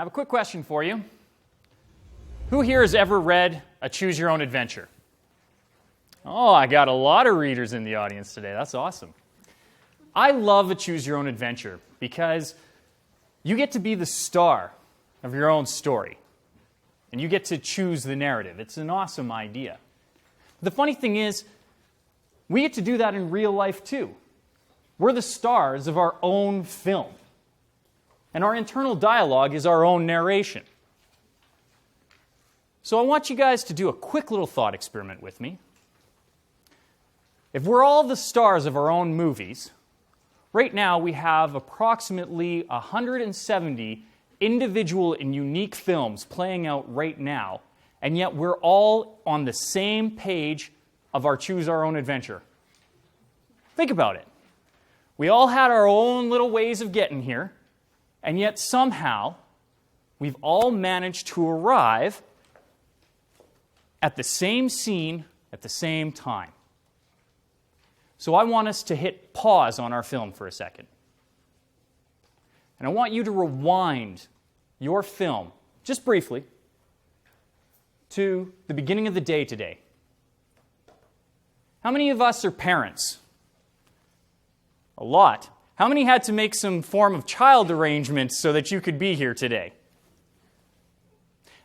I have a quick question for you. Who here has ever read a Choose Your Own Adventure? Oh, I got a lot of readers in the audience today. That's awesome. I love a Choose Your Own Adventure because you get to be the star of your own story. And you get to choose the narrative. It's an awesome idea. The funny thing is, we get to do that in real life too. We're the stars of our own film. And our internal dialogue is our own narration. So I want you guys to do a quick little thought experiment with me. If we're all the stars of our own movies, right now we have approximately 170 individual and unique films playing out right now, and yet we're all on the same page of our Choose Our Own Adventure. Think about it. We all had our own little ways of getting here, and yet somehow we've all managed to arrive at the same scene at the same time. So I want us to hit pause on our film for a second. And I want you to rewind your film, just briefly, to the beginning of the day today. How many of us are parents? A lot. How many had to make some form of child arrangements so that you could be here today?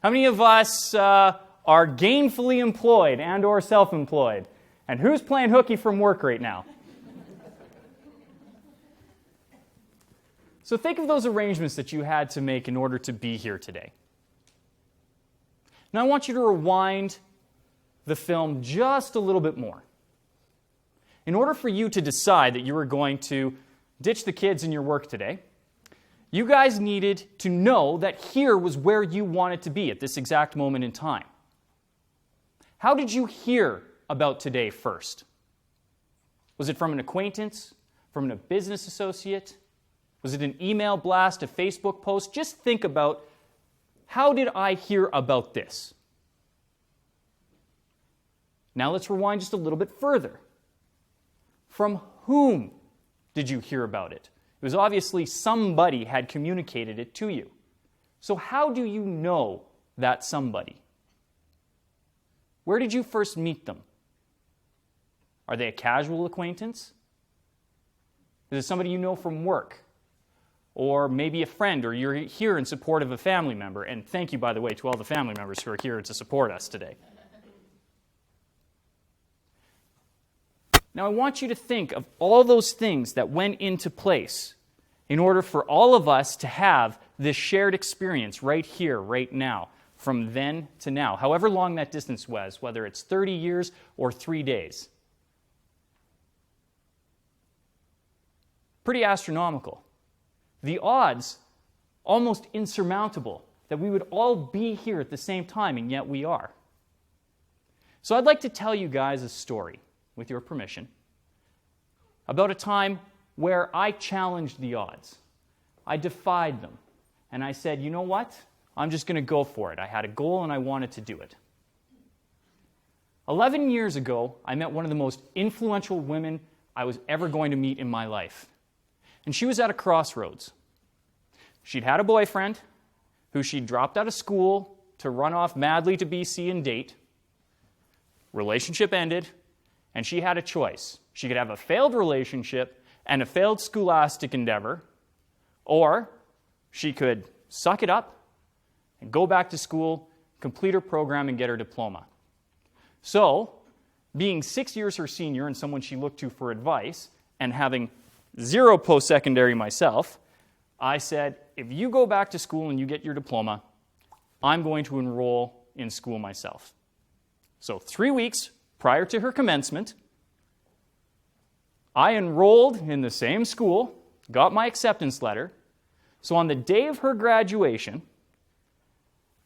How many of us are gainfully employed and or self-employed? And who's playing hooky from work right now? So think of those arrangements that you had to make in order to be here today. Now I want you to rewind the film just a little bit more. In order for you to decide that you were going to ditch the kids in your work today, you guys needed to know that here was where you wanted to be at this exact moment in time. How did you hear about today first? Was it from an acquaintance? From a business associate? Was it an email blast, a Facebook post? Just think about, how did I hear about this? Now let's rewind just a little bit further. From whom did you hear about it? It was obviously somebody had communicated it to you. So how do you know that somebody? Where did you first meet them? Are they a casual acquaintance? Is it somebody you know from work? Or maybe a friend, or you're here in support of a family member. And thank you, by the way, to all the family members who are here to support us today. Now, I want you to think of all those things that went into place in order for all of us to have this shared experience right here, right now, from then to now, however long that distance was, whether it's 30 years or 3 days. Pretty astronomical. The odds, almost insurmountable, that we would all be here at the same time, and yet we are. So I'd like to tell you guys a story, with your permission, about a time where I challenged the odds. I defied them. And I said, you know what? I'm just going to go for it. I had a goal and I wanted to do it. 11 years ago, I met one of the most influential women I was ever going to meet in my life. And she was at a crossroads. She'd had a boyfriend who she'd dropped out of school to run off madly to BC and date. Relationship ended, and she had a choice. She could have a failed relationship and a failed scholastic endeavor, or she could suck it up and go back to school, complete her program, and get her diploma. So, being 6 years her senior and someone she looked to for advice, and having 0 post-secondary myself, I said, if you go back to school and you get your diploma, I'm going to enroll in school myself. So 3 weeks prior to her commencement, I enrolled in the same school, got my acceptance letter. So on the day of her graduation,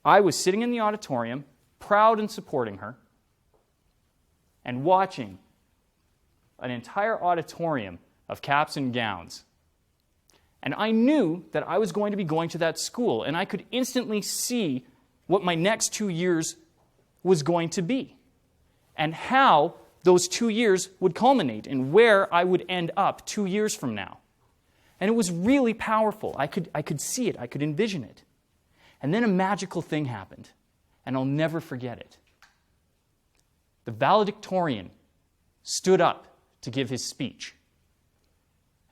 I was sitting in the auditorium, proud and supporting her, and watching an entire auditorium of caps and gowns. And I knew that I was going to be going to that school, and I could instantly see what my next 2 years was going to be, and how those 2 years would culminate, and where I would end up 2 years from now. And it was really powerful. I could see it. I could envision it. And then a magical thing happened, and I'll never forget it. The valedictorian stood up to give his speech.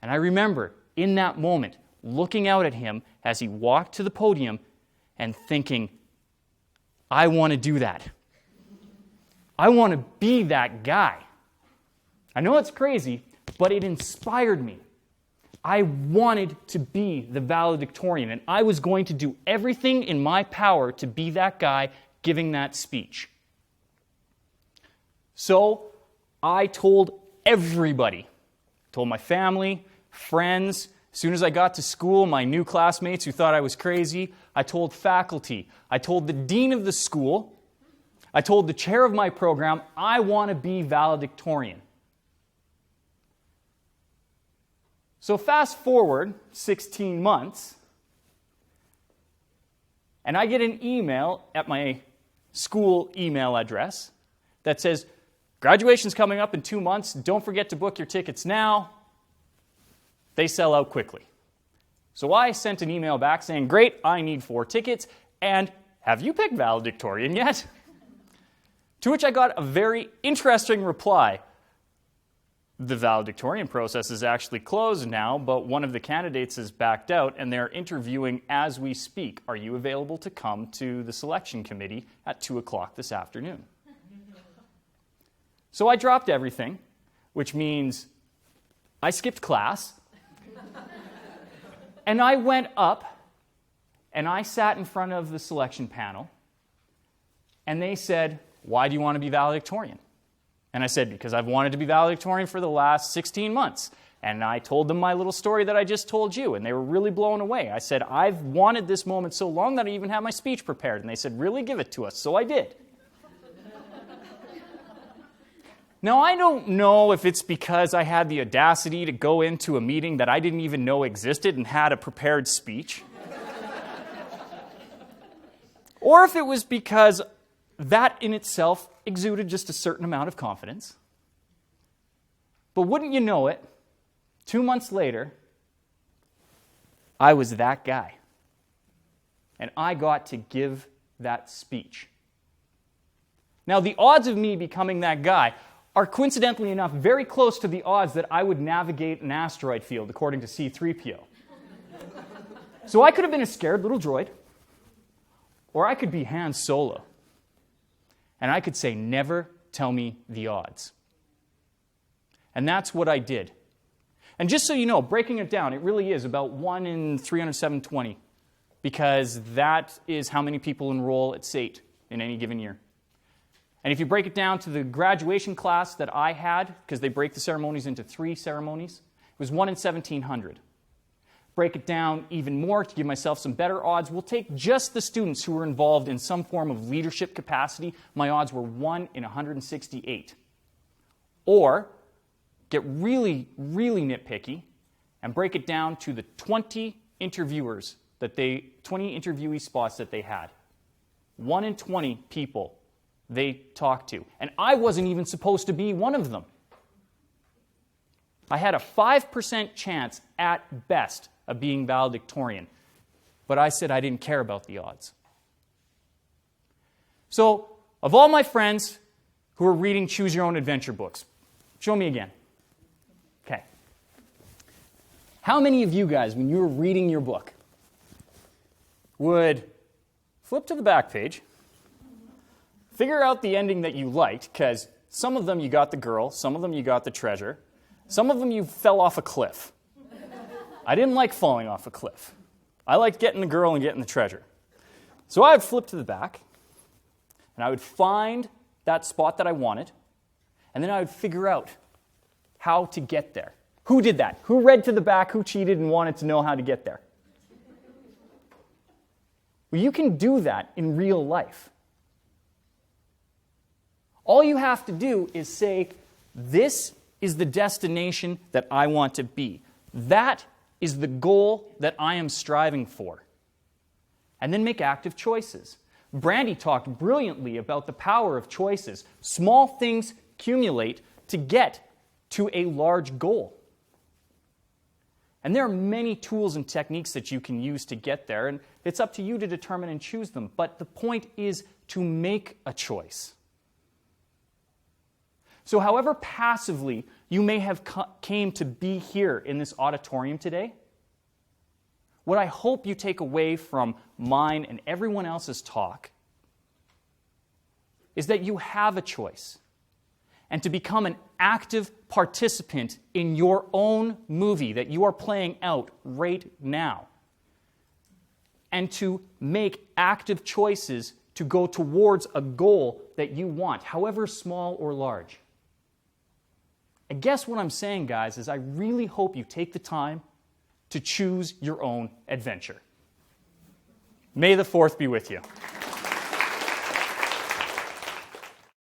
And I remember in that moment looking out at him as he walked to the podium and thinking, I want to do that. I want to be that guy. I know it's crazy, but it inspired me. I wanted to be the valedictorian, and I was going to do everything in my power to be that guy giving that speech. So I told everybody. Told my family, friends. As soon as I got to school, my new classmates who thought I was crazy. I told faculty. I told the dean of the school. I told the chair of my program, I want to be valedictorian. So fast forward 16 months, and I get an email at my school email address that says, graduation's coming up in 2 months. Don't forget to book your tickets now. They sell out quickly. So I sent an email back saying, great, I need 4 tickets, and have you picked valedictorian yet? To which I got a very interesting reply. The valedictorian process is actually closed now, but one of the candidates is backed out, and they're interviewing as we speak. Are you available to come to the selection committee at 2 o'clock this afternoon? So I dropped everything, which means I skipped class, and I went up, and I sat in front of the selection panel, and they said, why do you want to be valedictorian? And I said, because I've wanted to be valedictorian for the last 16 months. And I told them my little story that I just told you, and they were really blown away. I said, I've wanted this moment so long that I even have my speech prepared. And they said, really? Give it to us. So I did. Now, I don't know if it's because I had the audacity to go into a meeting that I didn't even know existed and had a prepared speech. Or if it was because that in itself exuded just a certain amount of confidence. But wouldn't you know it, 2 months later, I was that guy. And I got to give that speech. Now, the odds of me becoming that guy are coincidentally enough very close to the odds that I would navigate an asteroid field, according to C-3PO. So I could have been a scared little droid, or I could be Han Solo. And I could say, never tell me the odds. And that's what I did. And just so you know, breaking it down, it really is about 1 in 307,20, because that is how many people enroll at SAIT in any given year. And if you break it down to the graduation class that I had, because they break the ceremonies into 3 ceremonies, it was 1 in 1,700. Break it down even more to give myself some better odds. We'll take just the students who were involved in some form of leadership capacity. My odds were 1 in 168. Or get really, really nitpicky and break it down to the 20 interviewee spots that they had. 1 in 20 people they talked to. And I wasn't even supposed to be one of them. I had a 5% chance at best of being valedictorian. But I said I didn't care about the odds. So, of all my friends who are reading Choose Your Own Adventure books, show me again. Okay. How many of you guys, when you were reading your book, would flip to the back page, figure out the ending that you liked, because some of them you got the girl, some of them you got the treasure, some of them you fell off a cliff. I didn't like falling off a cliff. I liked getting the girl and getting the treasure. So I would flip to the back, and I would find that spot that I wanted, and then I would figure out how to get there. Who did that? Who read to the back, who cheated and wanted to know how to get there? Well, you can do that in real life. All you have to do is say, this is the destination that I want to be. That is the goal that I am striving for. And then make active choices. Brandy talked brilliantly about the power of choices. Small things accumulate to get to a large goal. And there are many tools and techniques that you can use to get there, and it's up to you to determine and choose them. But the point is to make a choice. So however passively you may have came to be here in this auditorium today, what I hope you take away from mine and everyone else's talk is that you have a choice, and to become an active participant in your own movie that you are playing out right now, and to make active choices to go towards a goal that you want, however small or large. I guess what I'm saying, guys, is I really hope you take the time to choose your own adventure. May the 4th be with you.